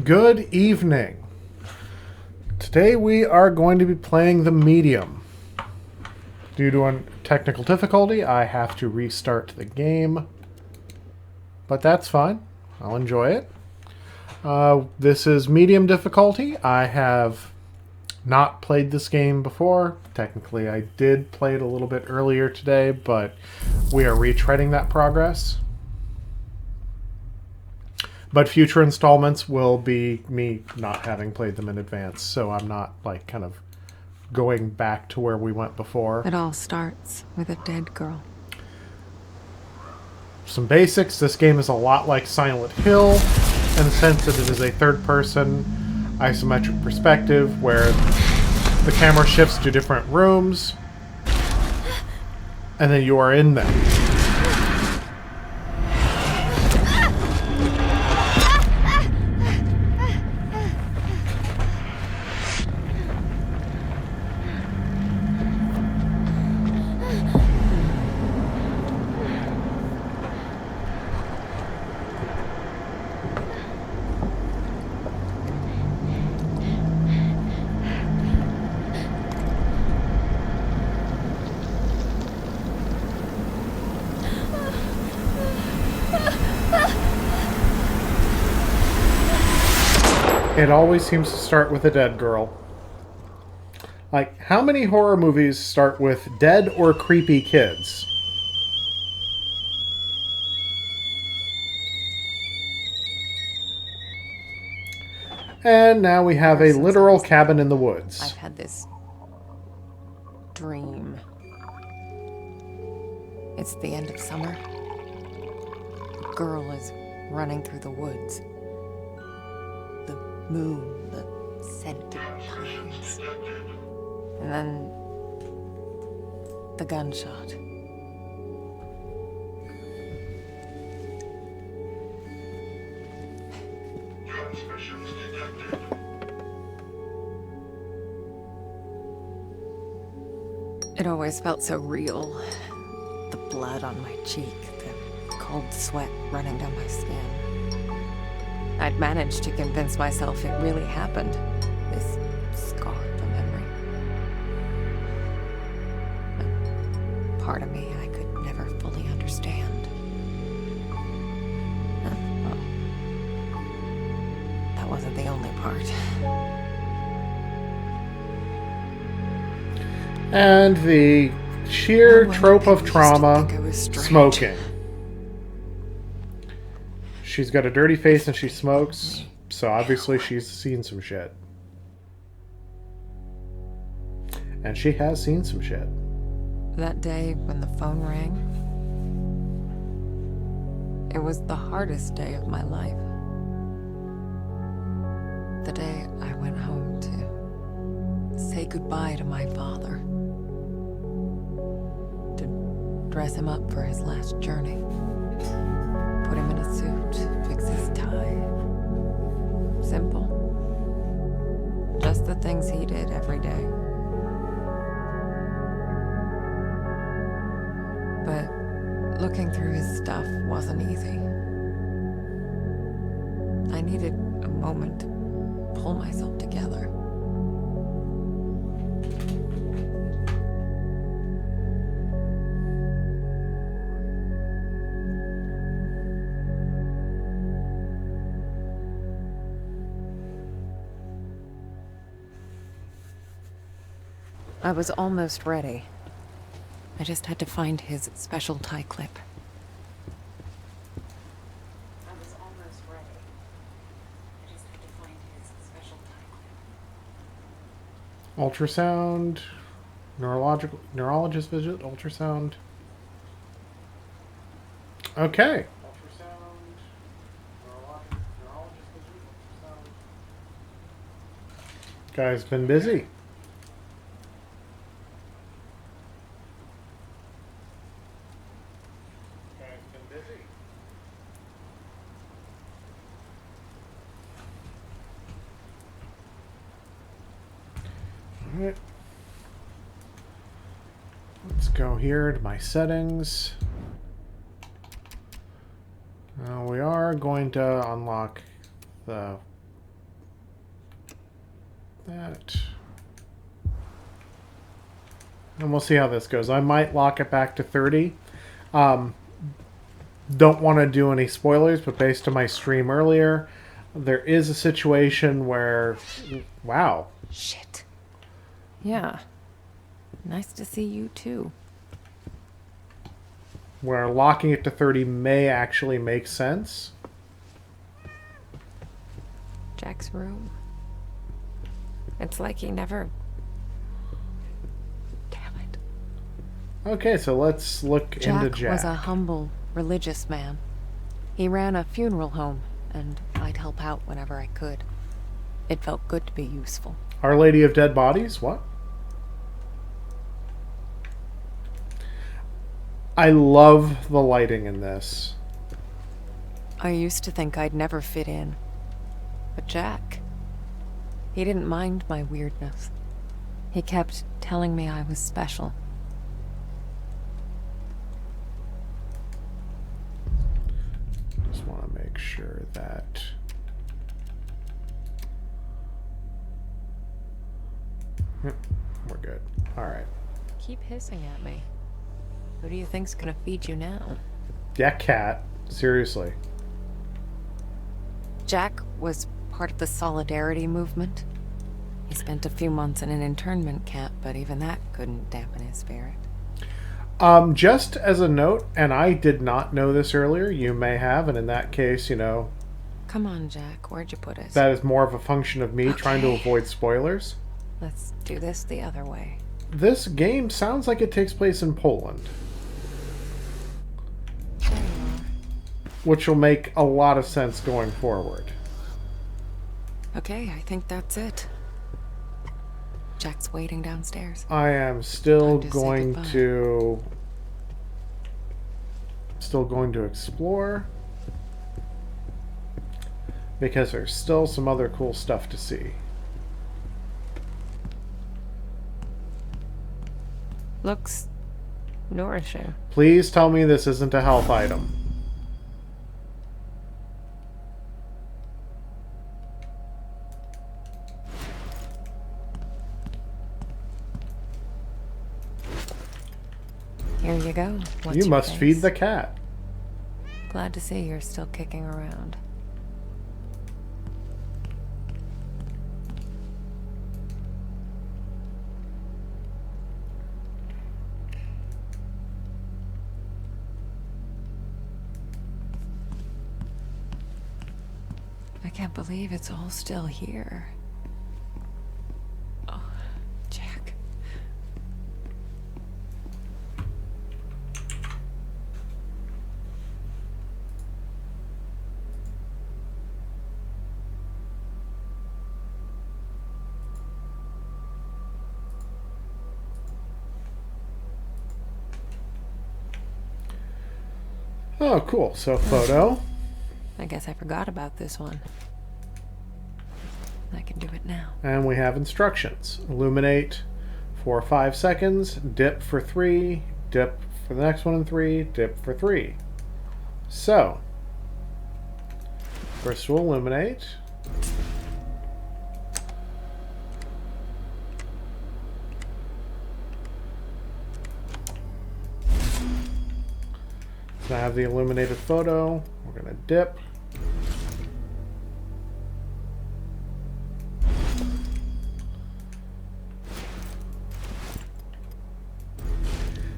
Good evening. Today we are going to be playing the medium. Due to a technical difficulty, I have to restart the game. But that's fine. I'll enjoy it. This is medium difficulty. I have not played this game before. Technically, I did play it a little bit earlier today, but we are retreading that progress. But future installments will be me not having played them in advance, so I'm not, like, kind of going back to where we went before. It all starts with a dead girl. Some basics. This game is a lot like Silent Hill in the sense that it is a third-person isometric perspective where the camera shifts to different rooms, and then you are in them. It always seems to start with a dead girl. Like, how many horror movies start with dead or creepy kids? And now we have a literal cabin in the woods. I've had this dream. It's the end of summer. A girl is running through the woods. The moon, the scented pines. And then the gunshot. It always felt so real. The blood on my cheek, the cold sweat running down my skin. I'd managed to convince myself it really happened. This scar of a memory. A part of me I could never fully understand. Well, that wasn't the only part. And the sheer trope of trauma, smoking. She's got a dirty face and she smokes, so obviously she's seen some shit. And she has seen some shit. That day when the phone rang, it was the hardest day of my life. The day I went home to say goodbye to my father. To dress him up for his last journey. Put him in a suit, fix his tie. Simple. Just the things he did every day. But looking through his stuff wasn't easy. I needed a moment to pull myself together. I was almost ready. I just had to find his special tie clip. Ultrasound, neurologist visit, ultrasound. Okay. Guy's been busy. Alright. Let's go here to my settings. We are going to unlock the that. And we'll see how this goes. I might lock it back to 30. Don't want to do any spoilers, but based on my stream earlier, there is a situation where... Wow. Shit. Yeah. Nice to see you too. Where locking it to 30 may actually make sense. Jack's room. It's like he never... Damn it. Okay, so let's look into Jack. Jack was a humble, religious man. He ran a funeral home, and I'd help out whenever I could. It felt good to be useful. Our Lady of Dead Bodies? What? I love the lighting in this. I used to think I'd never fit in. But Jack, he didn't mind my weirdness. He kept telling me I was special. Just want to make sure that... Yep, we're good. All right. Keep hissing at me. Who do you think's gonna feed you now? Yeah, cat. Seriously. Jack was part of the Solidarity movement. He spent a few months in an internment camp, but even that couldn't dampen his spirit. Just as a note, and I did not know this earlier, you may have, and in that case, you know... Come on, Jack. Where'd you put it? That is more of a function of me trying to avoid spoilers. Let's do this the other way. This game sounds like it takes place in Poland. There you are. Which will make a lot of sense going forward. Okay, I think that's it. Jack's waiting downstairs. I am still Time to say going goodbye. to... Still going to explore. Because there's still some other cool stuff to see. Looks nourishing. Please tell me this isn't a health item. Here you go. What's You your must face? feed the cat. Glad to see you're still kicking around. I can't believe it's all still here. Oh, Jack. Oh, cool. So, photo. I guess I forgot about this one. I can do it now. And we have instructions. Illuminate for 5 seconds, dip for 3, dip for the next one in 3, dip for 3. So, first we'll illuminate. So I have the illuminated photo. We're going to dip.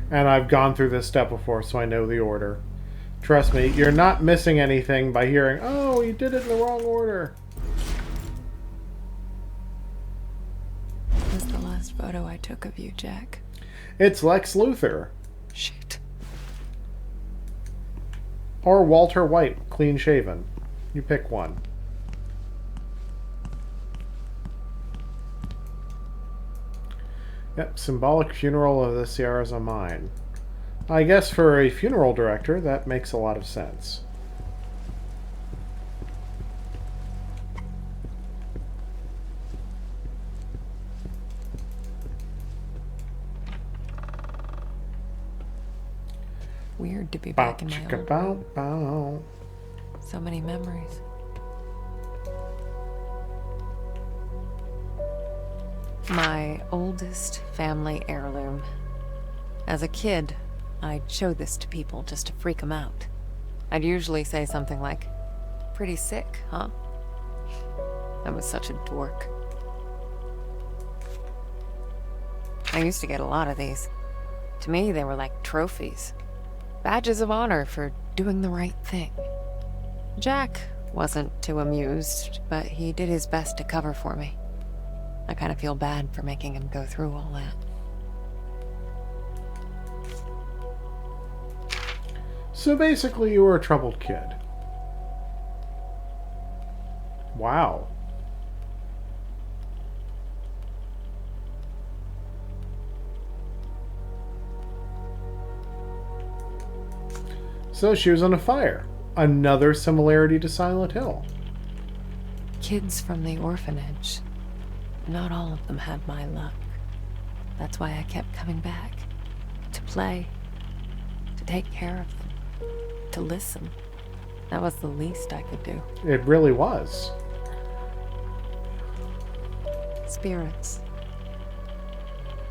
And I've gone through this step before, so I know the order. Trust me, you're not missing anything by hearing, oh, you did it in the wrong order. This is the last photo I took of you, Jack. It's Lex Luthor. Shit. Or Walter White, clean shaven. You pick one. Yep, symbolic funeral of the Sierras on mine. I guess for a funeral director, that makes a lot of sense. Weird to be Bow, back in my chicka, old bow, room. bow. So many memories. My oldest family heirloom. As a kid, I'd show this to people just to freak them out. I'd usually say something like, "Pretty sick, huh?" I was such a dork. I used to get a lot of these. To me, they were like trophies. Badges of honor for doing the right thing. Jack wasn't too amused, but he did his best to cover for me. I kind of feel bad for making him go through all that. So basically, you were a troubled kid. Wow. So she was on a fire. Another similarity to Silent Hill. Kids from the orphanage. Not all of them had my luck. That's why I kept coming back. To play. To take care of them. To listen. That was the least I could do. It really was. Spirits.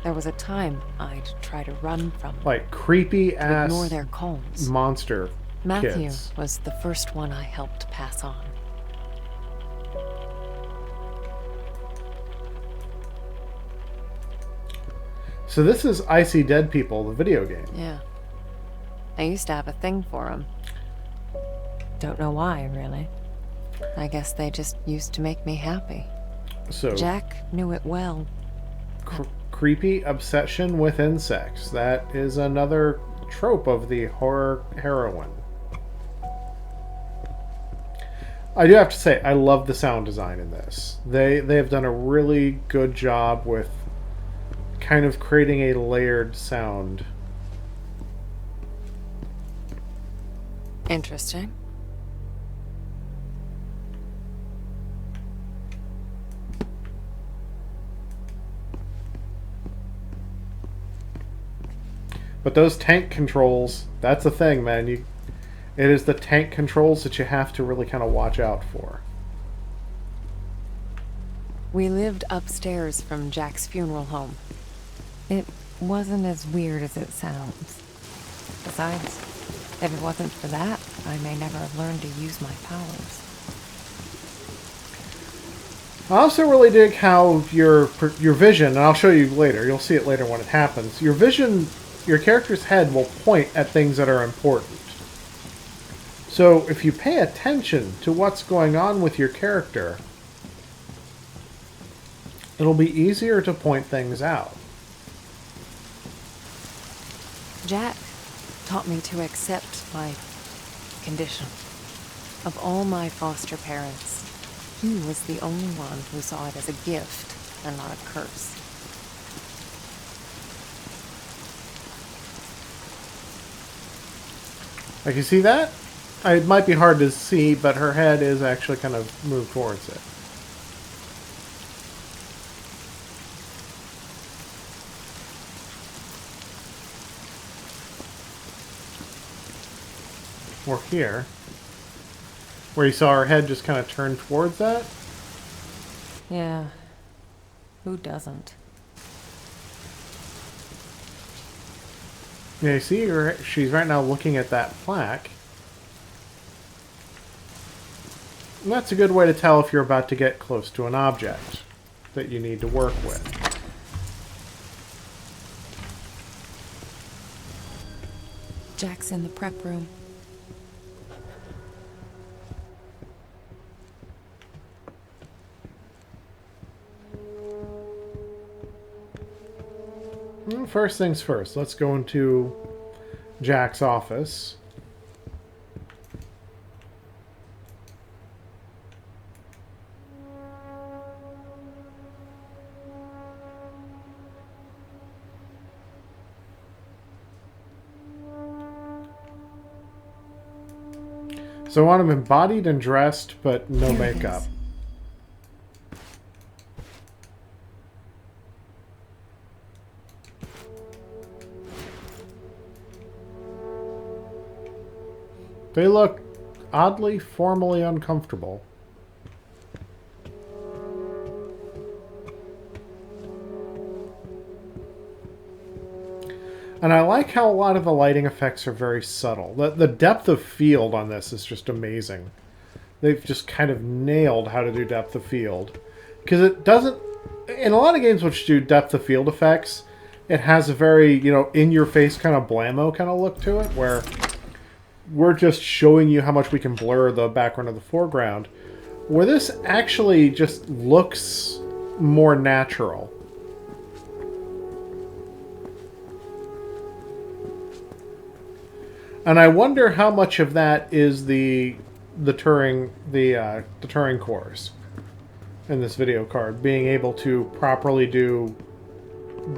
There was a time I'd try to run from them. Like creepy ass Ignore their calls. monster Matthew kids. was the first one I helped pass on. So this is I See Dead People, the video game. Yeah. I used to have a thing for them. Don't know why, really. I guess they just used to make me happy. So Jack knew it well. creepy obsession with insects. That is another trope of the horror heroine. I do have to say, I love the sound design in this. They have done a really good job with kind of creating a layered sound. Interesting. But those tank controls, that's the thing, man. It is the tank controls that you have to really kind of watch out for. We lived upstairs from Jack's funeral home. It wasn't as weird as it sounds. Besides, if it wasn't for that, I may never have learned to use my powers. I also really dig how your vision, and I'll show you later, you'll see it later when it happens, your vision, your character's head will point at things that are important. So if you pay attention to what's going on with your character, it'll be easier to point things out. Jack taught me to accept my condition. Of all my foster parents, he was the only one who saw it as a gift and not a curse. Like, you see that? It might be hard to see, but her head is actually kind of moved towards it. Or here, where you saw her head just kind of turn towards that. Yeah, who doesn't? Yeah, you see her, she's right now looking at that plaque. And that's a good way to tell if you're about to get close to an object that you need to work with. Jack's in the prep room. First things first, let's go into Jack's office. So I want him embodied and dressed, but no Here it makeup. is. They look oddly, formally uncomfortable. And I like how a lot of the lighting effects are very subtle. The depth of field on this is just amazing. They've just kind of nailed how to do depth of field. Because it doesn't... In a lot of games which do depth of field effects, it has a very, in-your-face kind of blammo kind of look to it, where we're just showing you how much we can blur the background of the foreground. Where this actually just looks more natural. And I wonder how much of that is the Turing cores in this video card, being able to properly do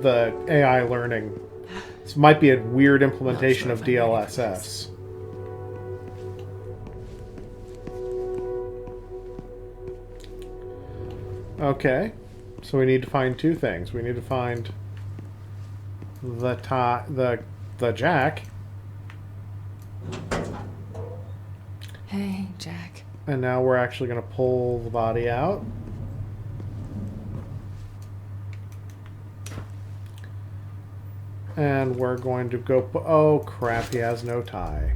the AI learning. This might be a weird implementation of DLSS. Okay, so we need to find two things. We need to find the jack. Hey, Jack. And now we're actually going to pull the body out. And we're going to go... Oh, crap, he has no tie.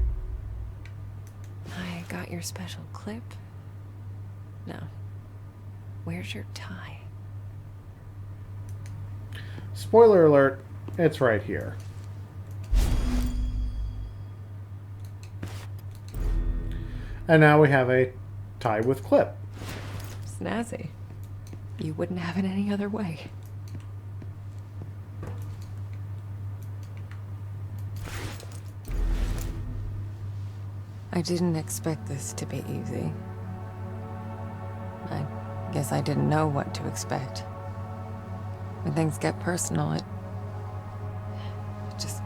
I got your special clip. No. Where's your tie? Spoiler alert, it's right here. And now we have a tie with clip. Snazzy. You wouldn't have it any other way. I didn't expect this to be easy. I guess I didn't know what to expect. When things get personal, it just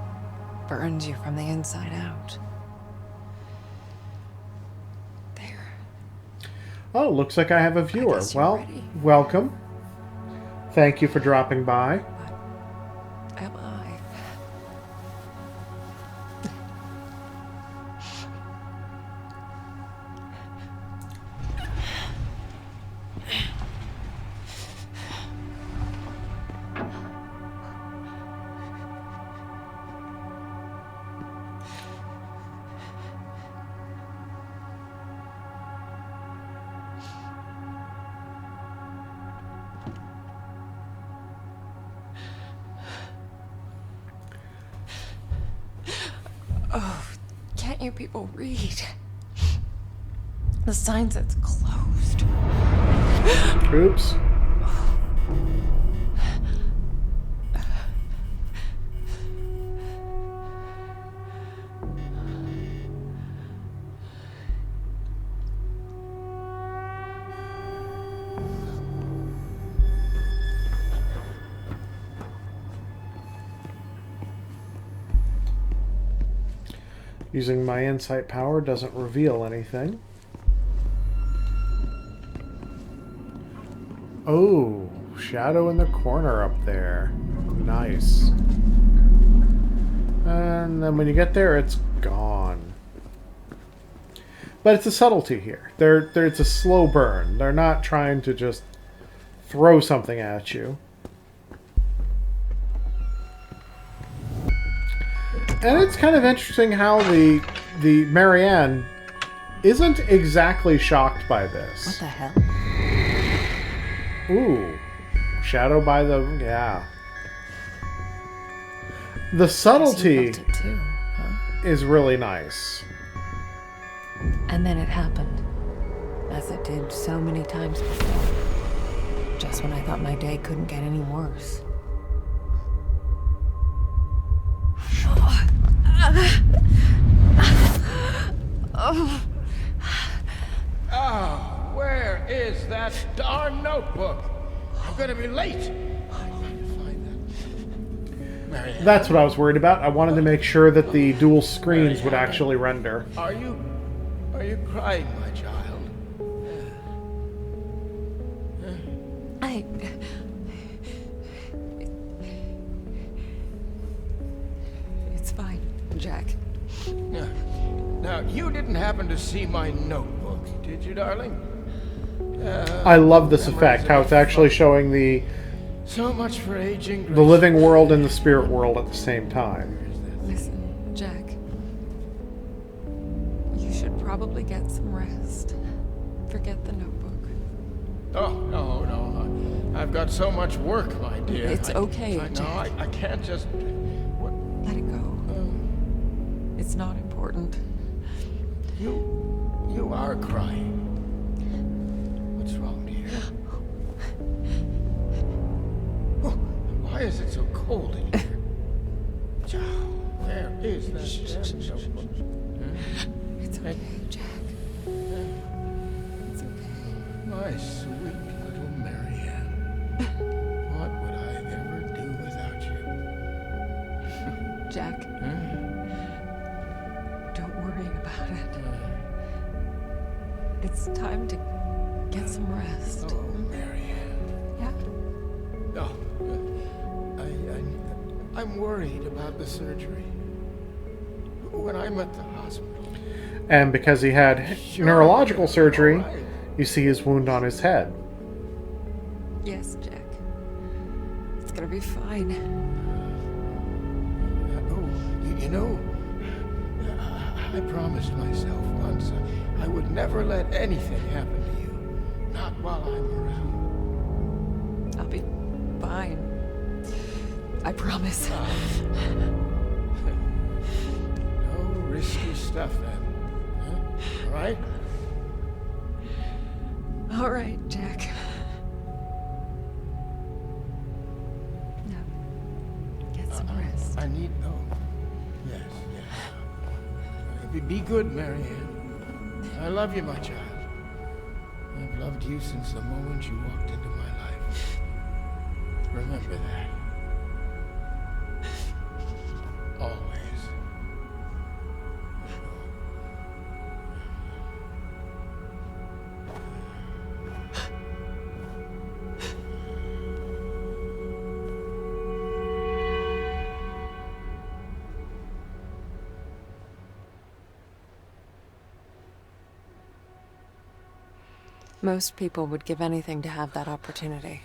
burns you from the inside out. There. Oh, looks like I have a viewer. guess you're Well, ready. welcome. Thank you for dropping by. Am I? Oh, can't you people read? The sign says closed. Oops. Using my insight power doesn't reveal anything. Oh, shadow in the corner up there. Nice. And then when you get there, it's gone. But it's a subtlety here. It's a slow burn. They're not trying to just throw something at you. And it's kind of interesting how the Marianne isn't exactly shocked by this. What the hell? Ooh. Shadow by the... yeah. The subtlety Guess you felt it too, huh? is really nice. And then it happened. As it did so many times before. Just when I thought my day couldn't get any worse. Oh, where is that darn notebook? I'm gonna be late. I'm going to find that. Marianne, That's what I was worried about. I wanted to make sure that the dual screens would actually render. are you crying, my child? It's fine, Jack. Now, you didn't happen to see my notebook, did you, darling? I love this effect, how it's actually showing the So much for aging. living world and the spirit world at the same time. Listen, Jack. You should probably get some rest. Forget the notebook. Oh, no. I've got so much work, my dear. It's okay, No, Jack. I can't just... What? Let it go. It's not important. You are crying. What's wrong, dear? Oh, why is it so cold in here? Where is that damn notebook? It's okay, Jack. It's okay. My sweet little Marianne. What would I ever do without you? Jack, don't worry about it. It's time to get some rest. Oh, Marianne. Yeah? Oh, I'm worried about the surgery. When I'm at the hospital. And because he had neurological surgery, you see his wound on his head. Yes, Jack. It's gonna be fine. You know, I promised myself once I would never let anything happen to you. Not while I'm around. I'll be fine. I promise. No risky stuff then. Huh? All right? All right, Jack. Now, get some rest. I need... Oh, yes. Be good, Marianne. I love you, my child. I've loved you since the moment you walked into my life. Remember that. Always. Most people would give anything to have that opportunity.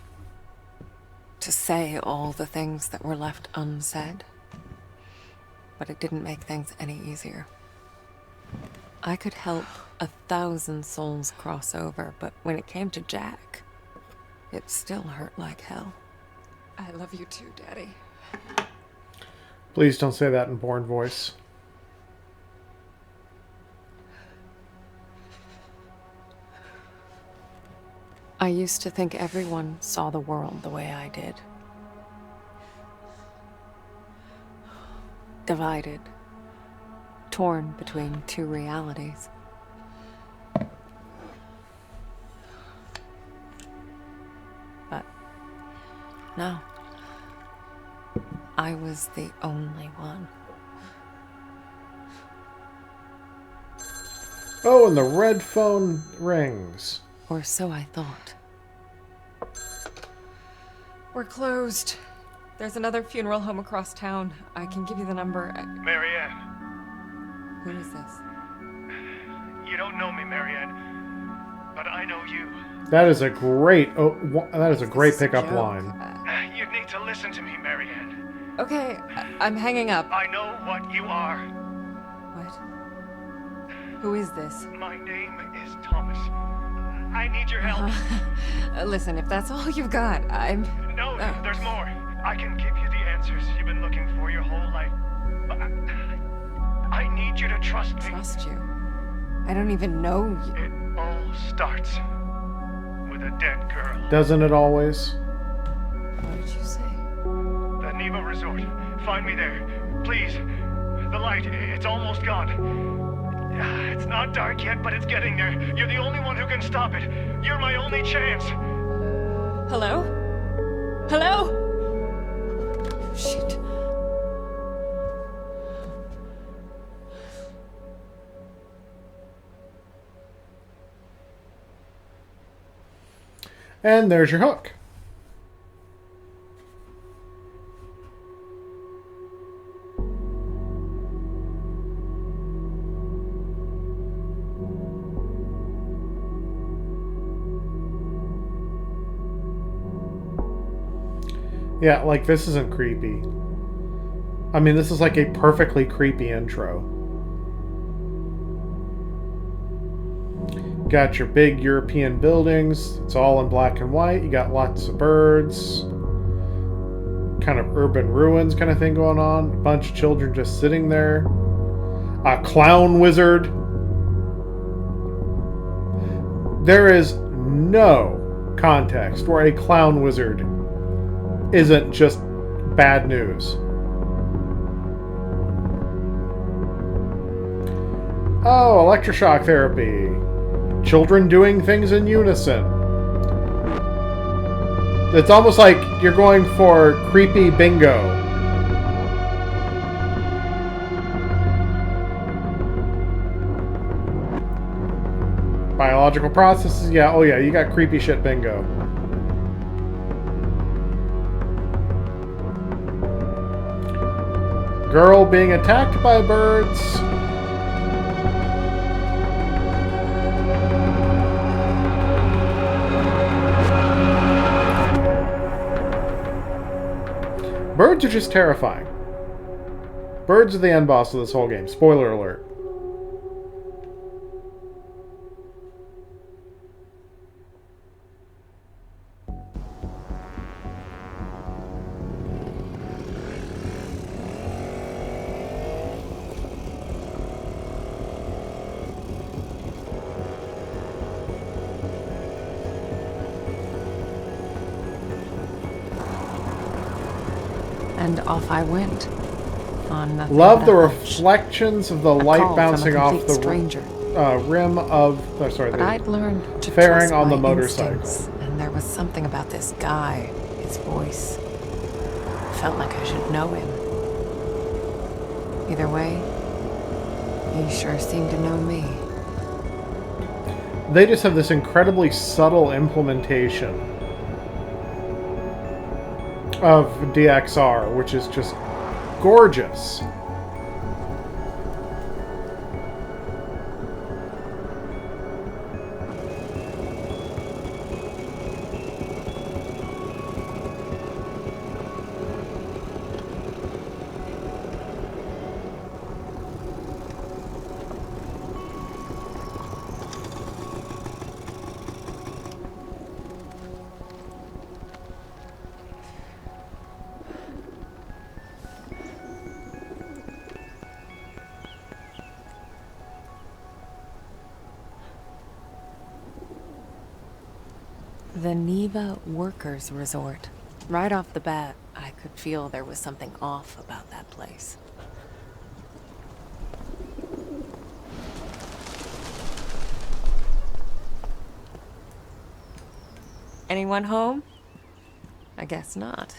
To say all the things that were left unsaid. But it didn't make things any easier. I could help 1,000 souls cross over, but when it came to Jack, it still hurt like hell. I love you too, Daddy. Please don't say that in Bourne voice. I used to think everyone saw the world the way I did. Divided. Torn between two realities. But no. I was the only one. Oh, and the red phone rings. Or so I thought. We're closed. There's another funeral home across town. I can give you the number. Marianne. Who is this? You don't know me, Marianne, but I know you. That is a great pickup Joke. line. You need to listen to me, Marianne. Okay, I'm hanging up. I know what you are. What? Who is this? My name is Thomas. I need your help. Listen, if that's all you've got, I'm... No, there's more. I can give you the answers you've been looking for your whole life. But I need you to trust me. Trust you. I don't even know you. It all starts with a dead girl. Doesn't it always? What did you say? The Neva Resort. Find me there. Please. The light, it's almost gone. It's not dark yet, but it's getting there. You're the only one who can stop it. You're my only chance. Hello? Hello? Shit. And there's your hook. Yeah, like, this isn't creepy. I mean, this is like a perfectly creepy intro. Got your big European buildings. It's all in black and white. You got lots of birds. Kind of urban ruins kind of thing going on. A bunch of children just sitting there. A clown wizard. There is no context where a clown wizard isn't just bad news. Oh, electroshock therapy. Children doing things in unison. It's almost like you're going for creepy bingo. Biological processes, yeah, oh yeah, you got creepy shit bingo. Girl being attacked by birds. Birds are just terrifying. Birds are the end boss of this whole game. Spoiler alert. And off I went. On nothing Love the but reflections of the a light call bouncing from a off complete the stranger. rim of... Oh, sorry, But the I'd learned to fairing trust on the my motorcycle. instincts, and there was something about this guy, his voice. I felt like I should know him. Either way, he sure seemed to know me. They just have this incredibly subtle implementation of DXR, which is just gorgeous. The Neva Workers Resort. Right off the bat, I could feel there was something off about that place. Anyone home? I guess not.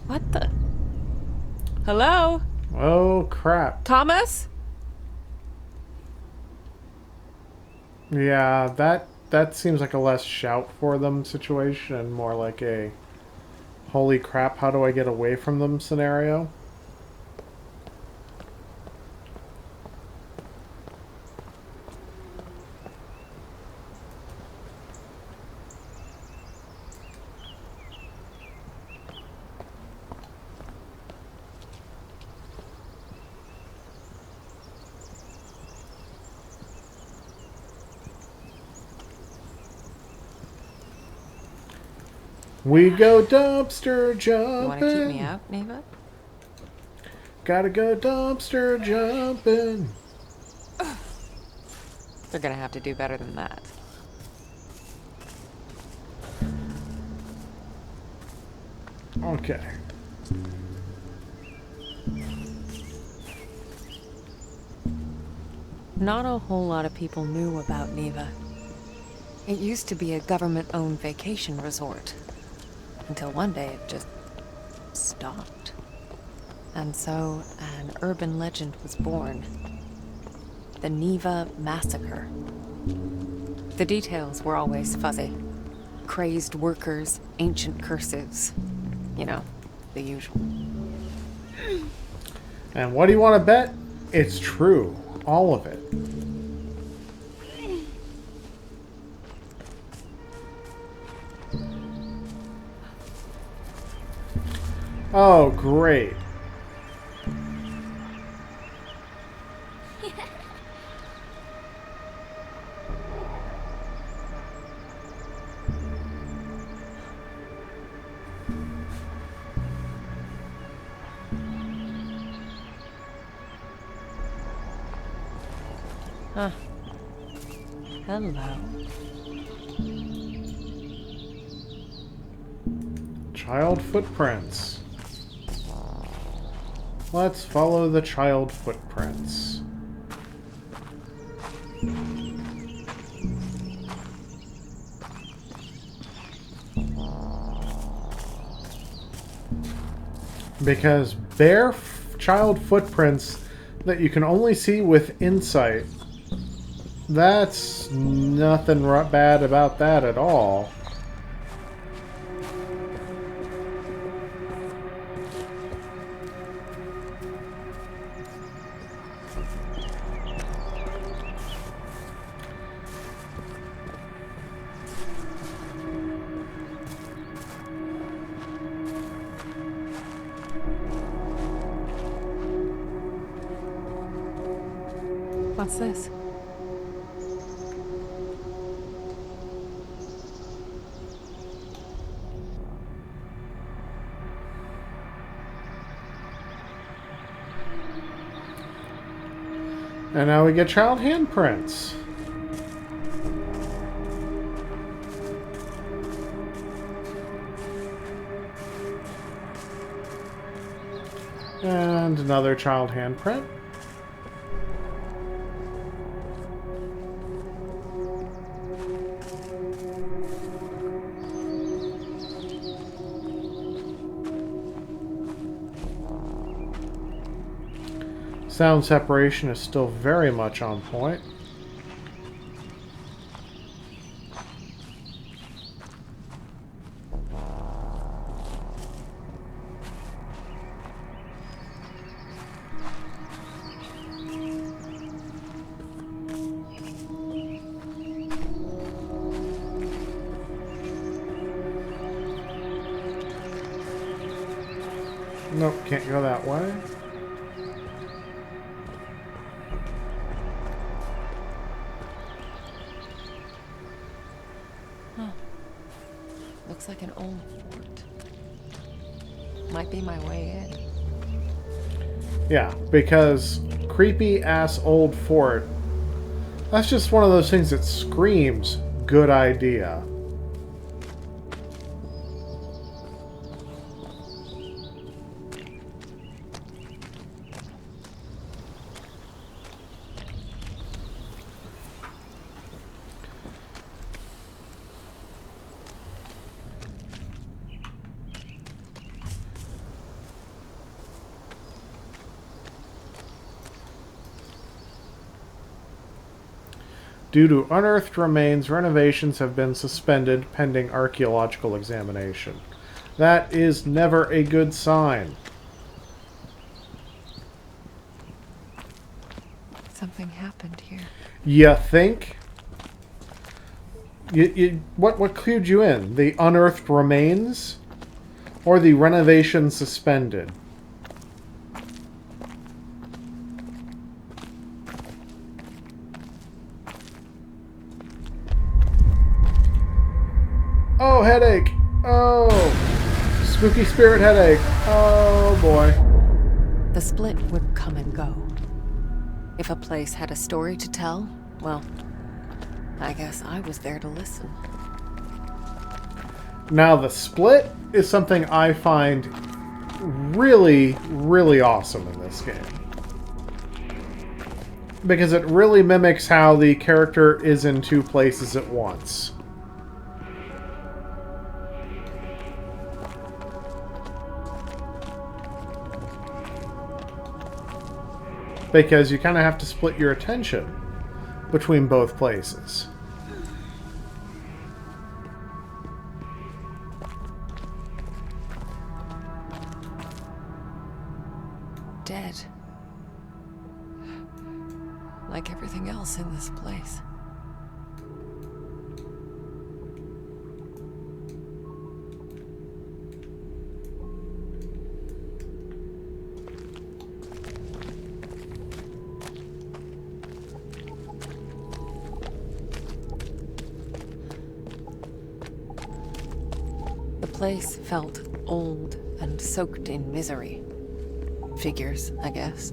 What the? Hello? Oh, crap. Thomas? Yeah, that seems like a less shout for them situation and more like a holy crap, how do I get away from them scenario. We go dumpster jumping. You want to keep me out, Neva? Gotta go dumpster jumping. They're gonna have to do better than that. Okay. Not a whole lot of people knew about Neva. It used to be a government-owned vacation resort. Until one day it just stopped. And so an urban legend was born. The Neva Massacre. The details were always fuzzy. Crazed workers, ancient curses. You know, the usual. And what do you want to bet? It's true. all of it. Oh, great. Huh. Hello. Child footprints. Let's follow the child footprints. Because bare child footprints that you can only see with insight, that's nothing bad about that at all. What's this? And now we get child handprints. And another child handprint. Sound separation is still very much on point. Nope, can't go that way. Looks like an old fort. Might be my way in. Yeah, because creepy ass old fort, that's just one of those things that screams good idea. Due to unearthed remains, renovations have been suspended pending archaeological examination. That is never a good sign. Something happened here. You think? What clued you in? The unearthed remains? Or the renovation suspended? Oh, headache! Oh! Spooky spirit headache! Oh, boy. The split would come and go. If a place had a story to tell, well, I guess I was there to listen. Now, the split is something I find really, really awesome in this game. Because it really mimics how the character is in two places at once. Because you kind of have to split your attention between both places. Dead. like everything else in this place. The place felt old and soaked in misery. Figures, I guess.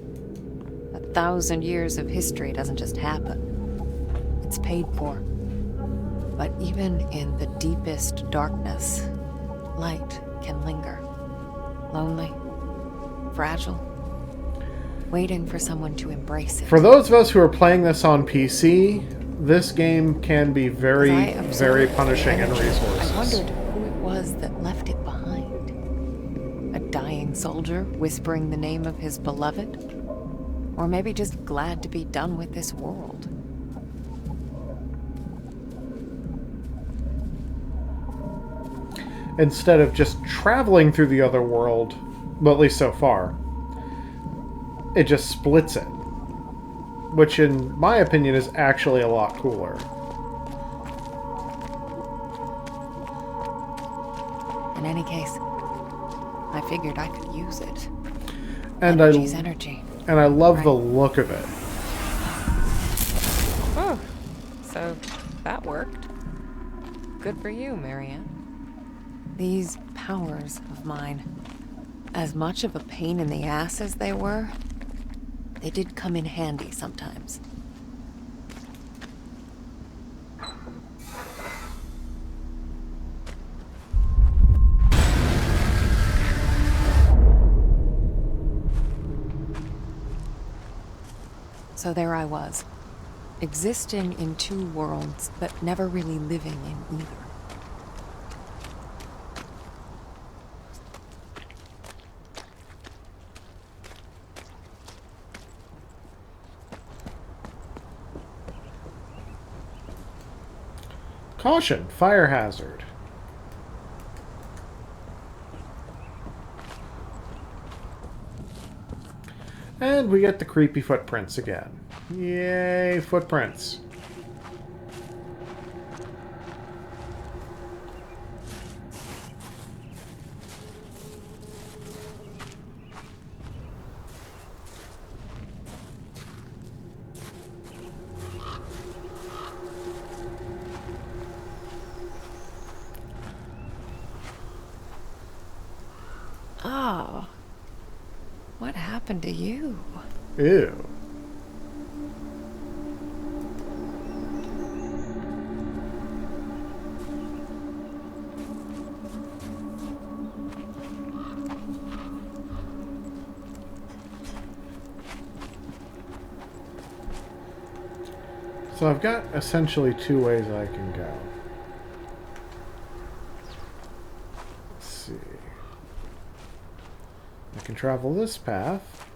1,000 years of history doesn't just happen. It's paid for. But even in the deepest darkness, light can linger. Lonely, fragile, waiting for someone to embrace it. For those of us who are playing this on PC, this game can be very, very punishing in resources. I wondered who it was that left it behind. A dying soldier whispering the name of his beloved? Or maybe just glad to be done with this world. Instead of just traveling through the other world, well, at least so far, it just splits it. Which, in my opinion, is actually a lot cooler. In any case, I figured I could use it. And Energy's energy. And I love the look of it. Oh, so that worked. Good for you, Marianne. These powers of mine, as much of a pain in the ass as they were, they did come in handy sometimes. So there I was, existing in two worlds, but never really living in either. Caution, fire hazard. And we get the creepy footprints again. Yay, footprints. Oh. What happened to you? Ew. So I've got essentially two ways I can go. Let's see. I can travel this path.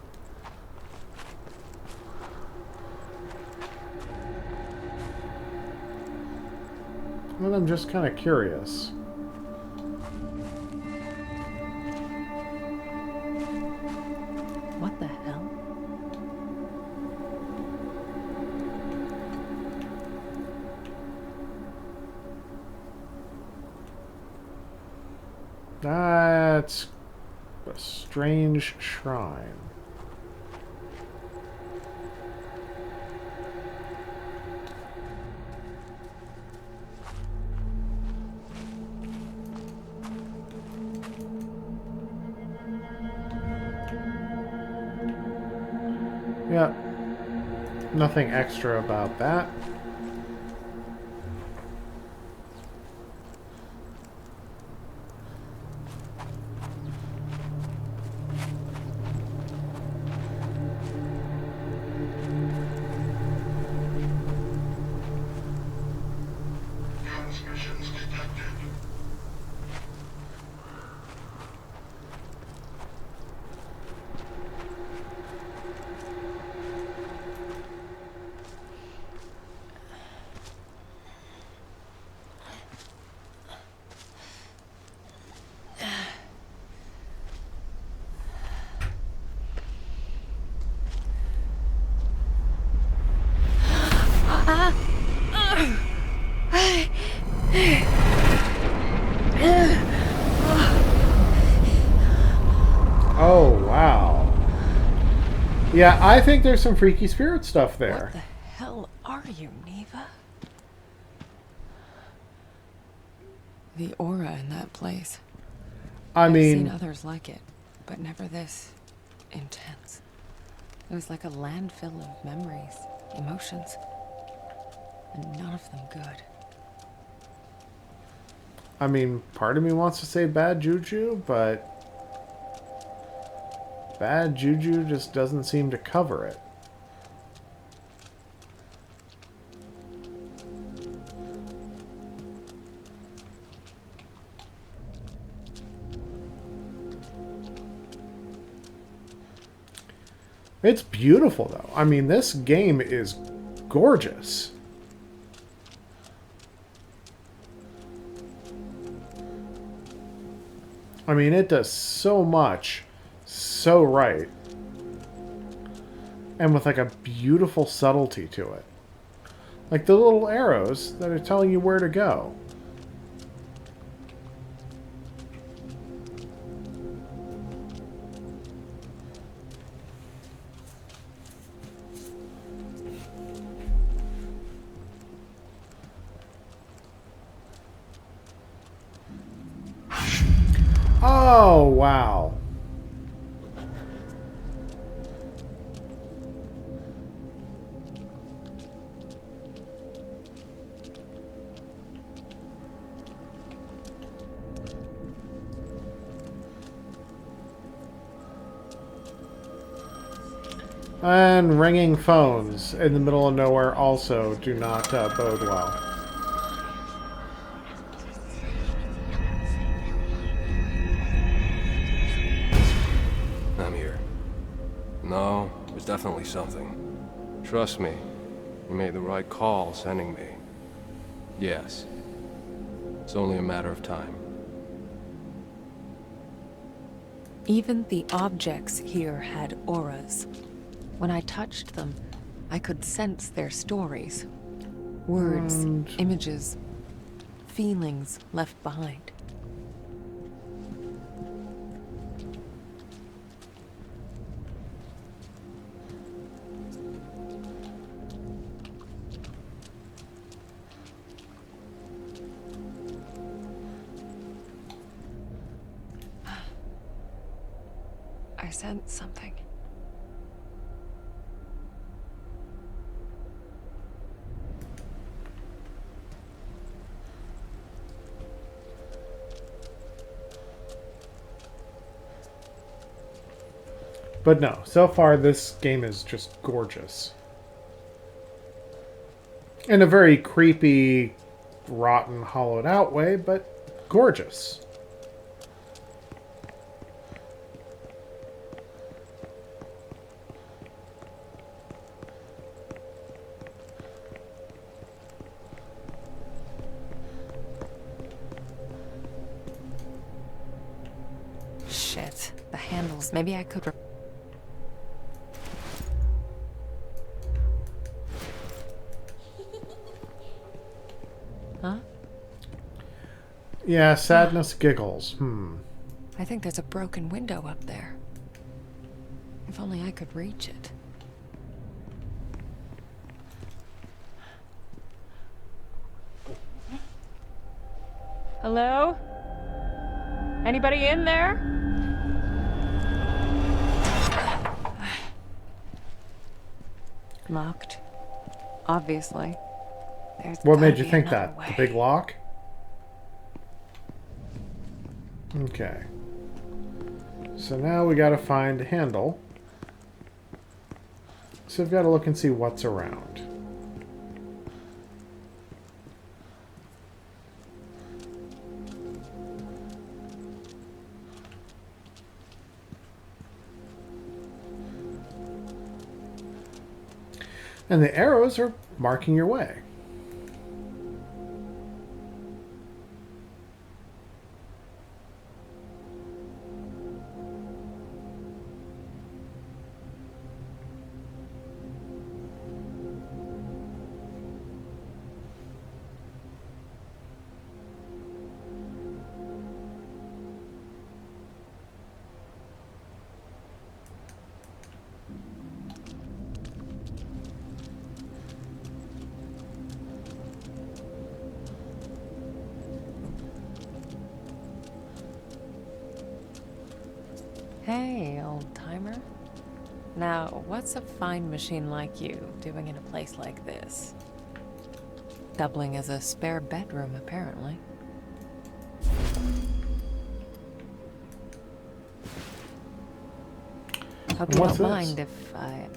Well, I'm just kind of curious. What the hell? That's a strange shrine. Yeah, nothing extra about that. Transmissions detected. Oh, wow. Yeah, I think there's some freaky spirit stuff What there. the hell are you, Neva? The aura in that place. I I've seen mean, others like it, but never this intense. It was like a landfill of memories, emotions, and none of them good. I mean, part of me wants to say bad juju, but bad juju just doesn't seem to cover it. It's beautiful, though. I mean, this game is gorgeous. I mean, it does so much so right. And with like a beautiful subtlety to it. Like the little arrows that are telling you where to go. Oh, wow. And ringing phones in the middle of nowhere also do not bode well. I'm here. No, there's definitely something. Trust me, you made the right call sending me. Yes. It's only a matter of time. Even the objects here had auras. When I touched them, I could sense their stories. Words, images, feelings left behind. I sense something. But no, so far this game is just gorgeous. In a very creepy, rotten, hollowed out way, but gorgeous. Shit, the handles. Maybe I could. Huh? Yeah, sadness giggles. I think there's a broken window up there. If only I could reach it. Hello? Anybody in there? Locked. Obviously. There's What gotta made you be think another that? way. The big lock? Okay. So now we gotta find a handle. So we've got to look and see what's around. And the arrows are marking your way. Hey, old timer. Now, what's a fine machine like you doing in a place like this? Doubling as a spare bedroom, apparently. Hope you What's don't this? mind if I...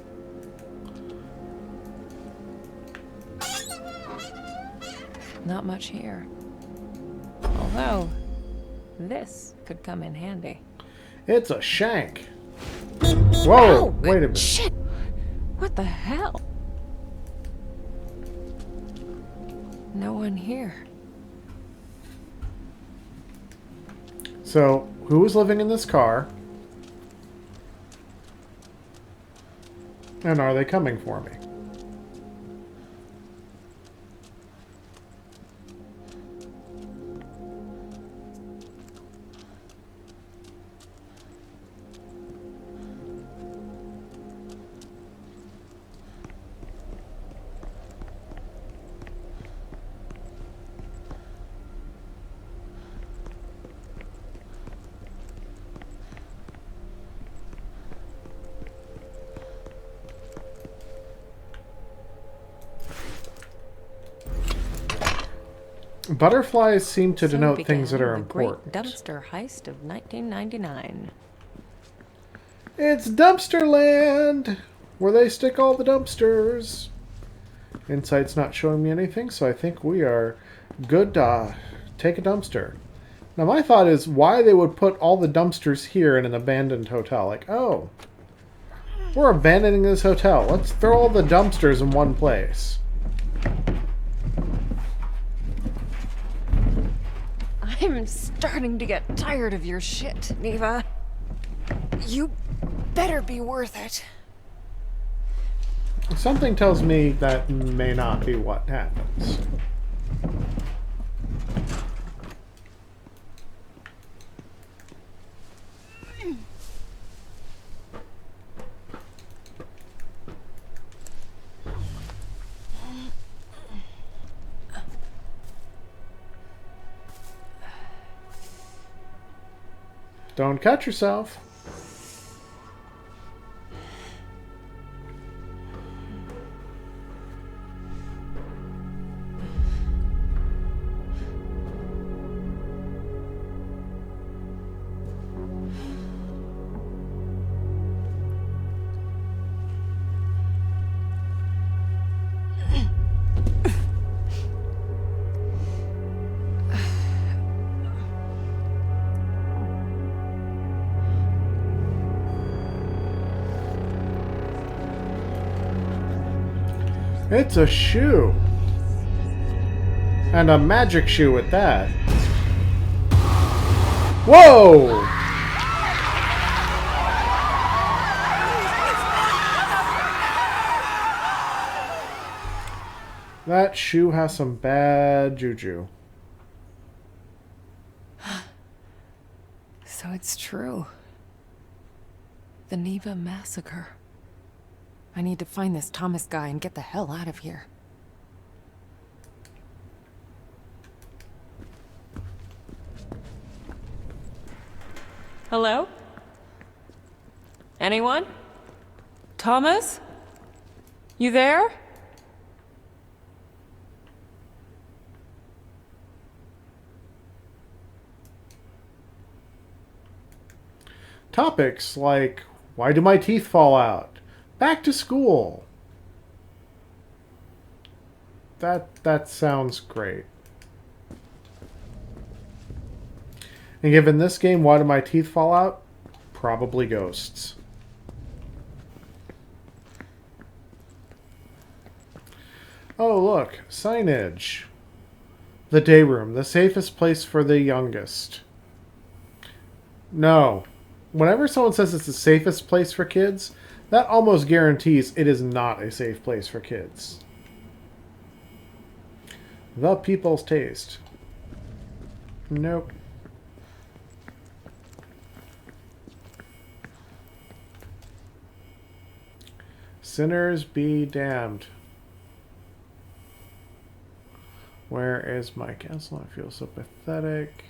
Not much here. Although, this could come in handy. It's a shank. Whoa, Ow! wait a minute. Shit! What the hell? No one here. So, who was living in this car? And are they coming for me? Butterflies seem to So denote things that began are the great important. dumpster heist of 1999. It's Dumpster Land, where they stick all the dumpsters. Insight's not showing me anything, so I think we are good to take a dumpster. Now my thought is why they would put all the dumpsters here in an abandoned hotel. Like, oh, we're abandoning this hotel. Let's throw all the dumpsters in one place. I'm starting to get tired of your shit, Neva. You better be worth it. Something tells me that may not be what happens. Don't cut yourself. It's a shoe. And a magic shoe at that. Whoa! That shoe has some bad juju. So it's true. The Neva massacre. I need to find this Thomas guy and get the hell out of here. Hello? Anyone? Thomas? You there? Topics like, why do my teeth fall out? Back to school. That sounds great. And given this game, why do my teeth fall out? Probably ghosts. Oh, look. Signage. The day room. The safest place for the youngest. No. Whenever someone says it's the safest place for kids, that almost guarantees it is not a safe place for kids. The People's Taste. Nope. Sinners be damned. Where is my castle? I feel so pathetic.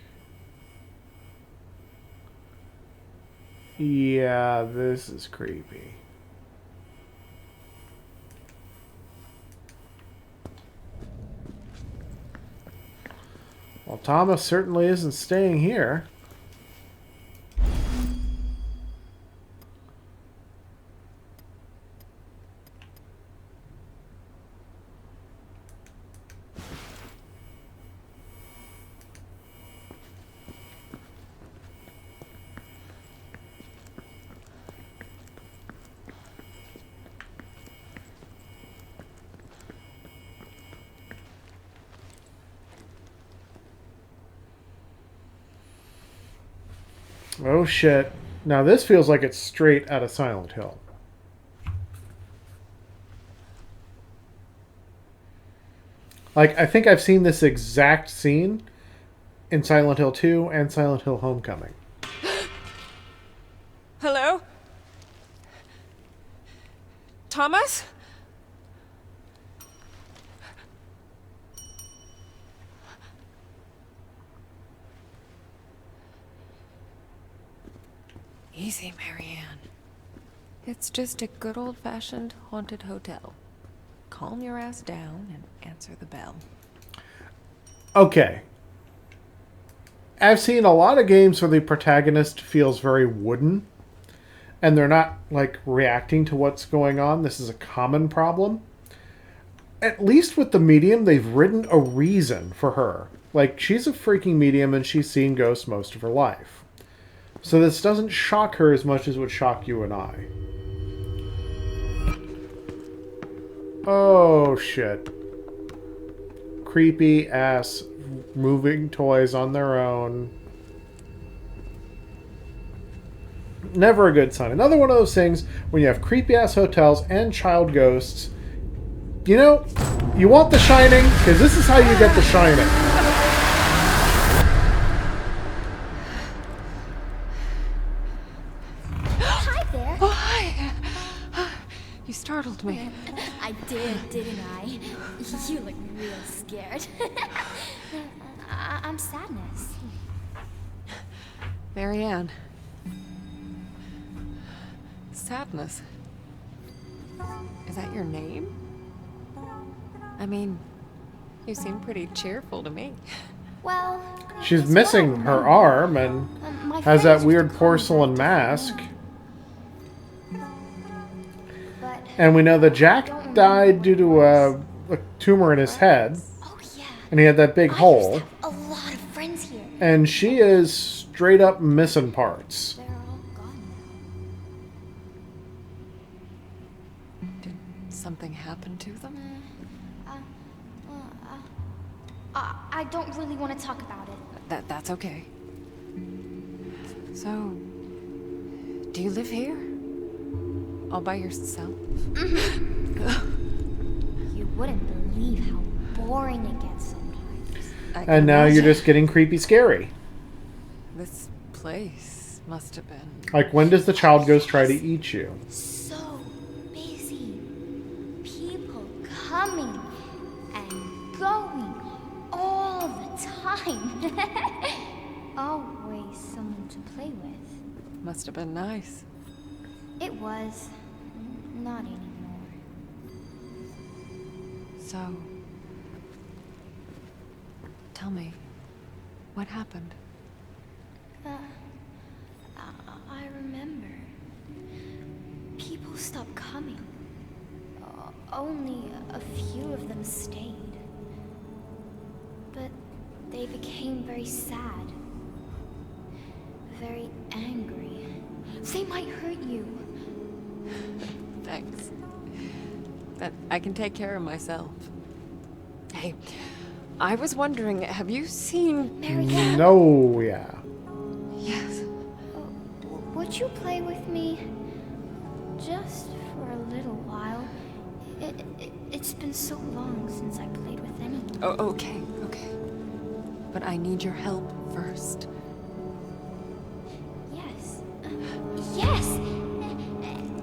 Yeah, this is creepy. Well, Thomas certainly isn't staying here. Oh shit. Now this feels like it's straight out of Silent Hill. Like, I think I've seen this exact scene in Silent Hill 2 and Silent Hill Homecoming. Hello? Thomas? Easy, Marianne. It's just a good old-fashioned haunted hotel. Calm your ass down and answer the bell. Okay. I've seen a lot of games where the protagonist feels very wooden and they're not, like, reacting to what's going on. This is a common problem. At least with the medium, they've written a reason for her. Like, she's a freaking medium and she's seen ghosts most of her life. So this doesn't shock her as much as would shock you and I. Oh, shit. Creepy ass moving toys on their own. Never a good sign. Another one of those things when you have creepy ass hotels and child ghosts. You know, you want The Shining, because this is how you get The Shining. Hi there. Oh, hi! You startled me. I did, didn't I? You look real scared. I'm Sadness. Marianne. Sadness. Is that your name? I mean, you seem pretty cheerful to me. Well, She's it's missing what I her remember. arm and My has friends that used to weird call me porcelain that mask. too. But And we know that Jack died due to a tumor in his head. oh yeah, And he had that big I used hole. to have a lot of friends here. And she is straight up missing parts. They're all gone Did something happen to them? now. I don't really want to talk about it. That's okay. So, do you live here? All by yourself? You wouldn't believe how boring it gets sometimes. I can And now you're imagine. just getting creepy scary. This place must have been... Like, when does the child ghost try to eat you? So busy. People coming and going all the time. Always someone to play with. Must have been nice. It was. Not anymore. So... Tell me, what happened? I remember. People stopped coming. Only a few of them stayed. But they became very sad. Very angry. They might hurt you. Thanks. That I can take care of myself. Hey, I was wondering, have you seen... Marianne, No, yeah. Yes. would you play with me? Just for a little while. It's been so long since I played with anyone. Oh, okay. But I need your help first. Yes. Yes!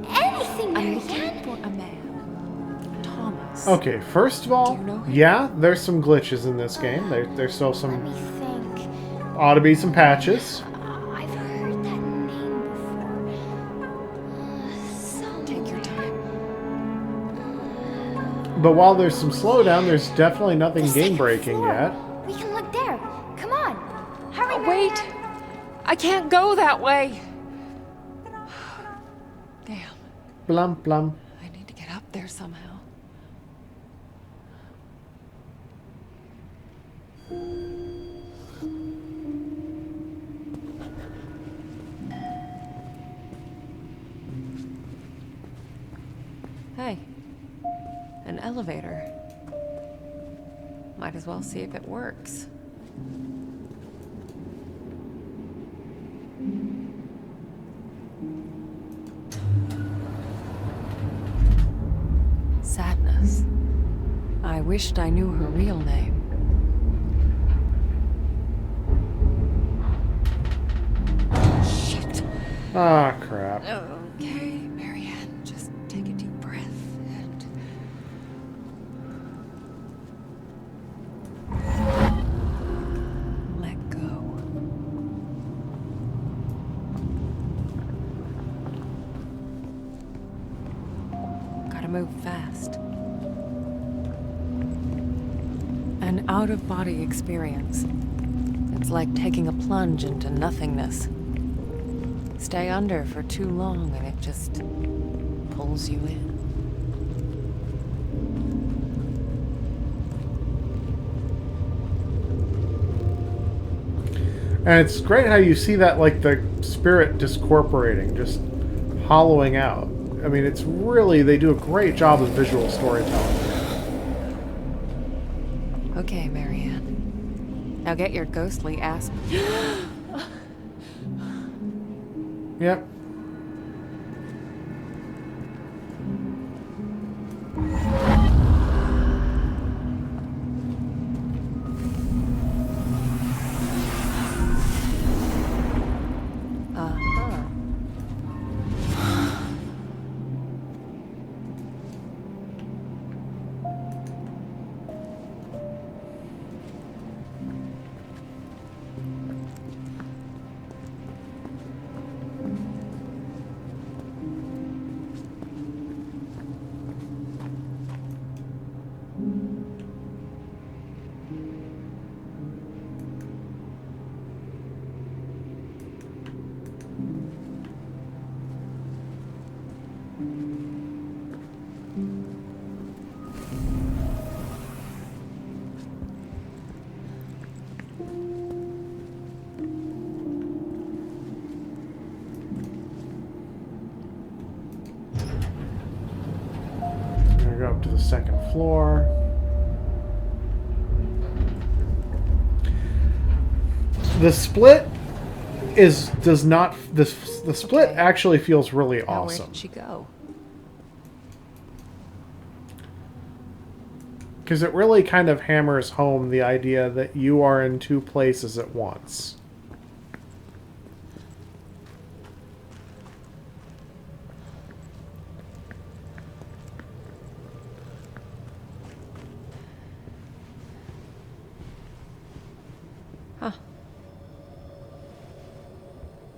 Anything, I'm looking Marianne! for a man. Thomas. Okay, first of all, Do you know him? yeah, there's some glitches in this game. There's still Let me some, think. ought to be some patches. I've heard that name before. But while there's some slowdown, there's definitely nothing The second game-breaking floor. yet. We can look there. Come on. Hurry, Wait! Marianne. I can't go that way! Damn. Blum, blum. I need to get up there somehow. Hey, an elevator. Might as well see if it works. Sadness. I wished I knew her real name. Shit. Ah, crap. Okay, Marianne, just take a deep breath and... let go. Gotta move fast. An out-of-body experience. It's like taking a plunge into nothingness. Stay under for too long and it just pulls you in. And it's great how you see that, like, the spirit discorporating, just hollowing out. I mean, it's really, they do a great job of visual storytelling. Okay, Marianne. Now get your ghostly ass... Yep. Uh-huh. I'm gonna go up to the second floor. The split the split Okay. actually feels really Now where awesome. did she go? Because it really kind of hammers home the idea that you are in two places at once. Huh.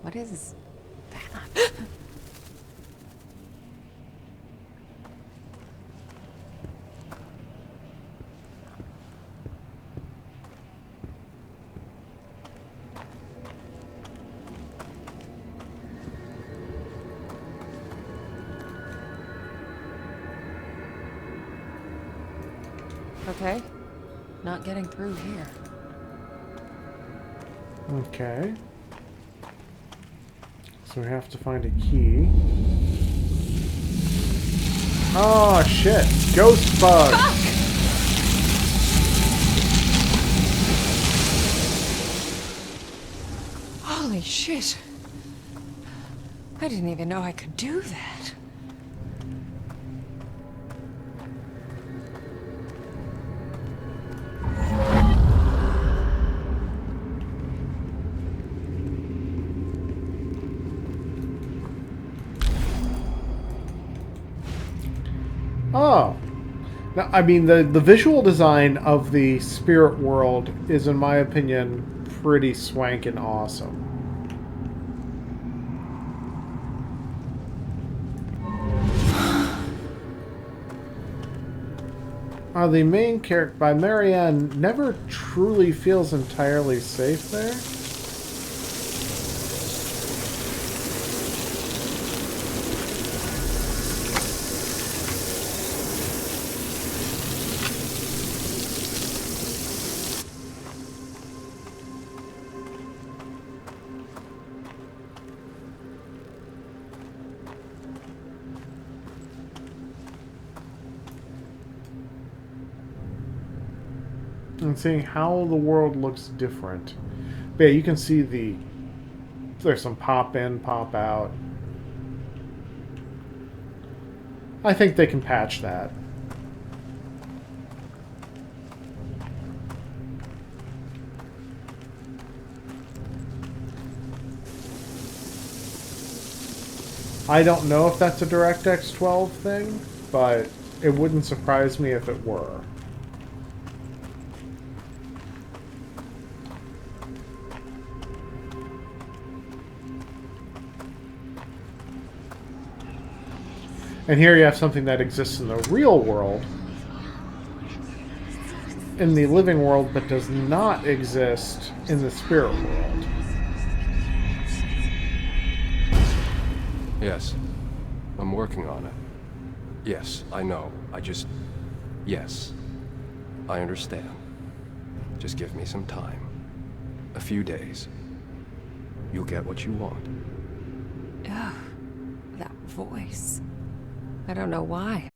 What is that? Okay. Not getting through here. Okay. So we have to find a key. Oh shit! Ghost bug! Holy shit. I didn't even know I could do that. Oh. Now, I mean, the visual design of the spirit world is, in my opinion, pretty swankin' awesome. The main character by Marianne never truly feels entirely safe there. And seeing how the world looks different. But yeah, you can see there's some pop in, pop out. I think they can patch that. I don't know if that's a DirectX 12 thing, but it wouldn't surprise me if it were. And here you have something that exists in the real world, in the living world, but does not exist in the spirit world. Yes. I'm working on it. Yes, I know. Yes. I understand. Just give me some time. A few days. You'll get what you want. Ugh, that voice. I don't know why,